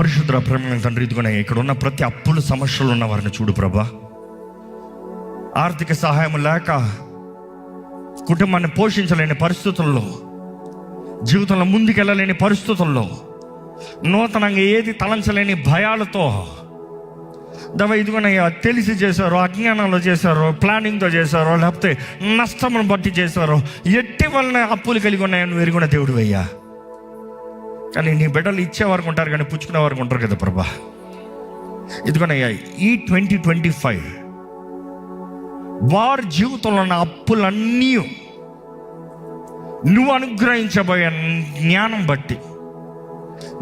మహాపరిశుద్ధ ప్రేమ తండ్రి, ఇదిగోనే ఇక్కడ ఉన్న ప్రతి అప్పుల సమస్యలు ఉన్న వారిని చూడు ప్రభా. ఆర్థిక సహాయం లేక కుటుంబాన్ని పోషించలేని పరిస్థితుల్లో, జీవితంలో ముందుకెళ్ళలేని పరిస్థితుల్లో, నూతనంగా ఏది తలంచలేని భయాలతో ఇదిగోనయ్యా తెలిసి చేశారో, అజ్ఞానంలో చేశారో, ప్లానింగ్తో చేశారో, లేకపోతే నష్టమును బట్టి చేశారో, ఎట్టి వలన అప్పులు కలిగి ఉన్నాయని నువ్వు ఎరుగున్న దేవుడు అయ్యా. కానీ నీ బిడ్డలు ఇచ్చేవారికి ఉంటారు కానీ పుచ్చుకునే వారికి ఉంటారు కదా ప్రభా. ఇదిగోనయ్యా ఈ 2025 వారి జీవితంలో ఉన్న అప్పులన్నీ నువ్వు అనుగ్రహించబోయే జ్ఞానం బట్టి,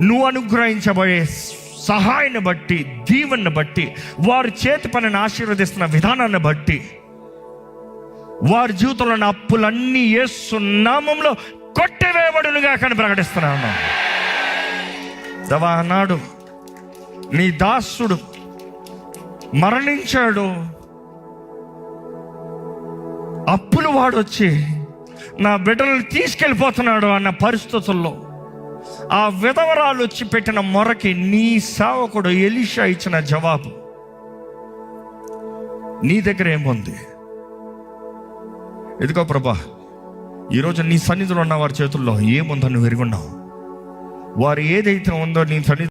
నువ్వు అనుగ్రహించబోయే సహాయాన్ని బట్టి, దీవెనని బట్టి, వారి చేతి పనిని ఆశీర్వదిస్తున్న విధానాన్ని బట్టి వారి జీవితంలో ఉన్న అప్పులన్నీ యేసు నామములో కొట్టివేయబడునుగా కానీ ప్రకటిస్తున్నాను. నాడు నీ దాసుడు మరణించాడు, అప్పులు వాడొచ్చి నా బిడ్డలను తీసుకెళ్ళిపోతున్నాడు అన్న పరిస్థితుల్లో ఆ విధవరాలు వచ్చి పెట్టిన మొరకి నీ సేవకుడు ఎలీషా ఇచ్చిన జవాబు, నీ దగ్గర ఏముంది? ఇదిగో ప్రభా, ఈరోజు నీ సన్నిధిలో ఉన్న వారి చేతుల్లో ఏముందో నువ్వు ఎరుగున్నావు. వారు ఏదైతే ఉందో నీ సన్నిధి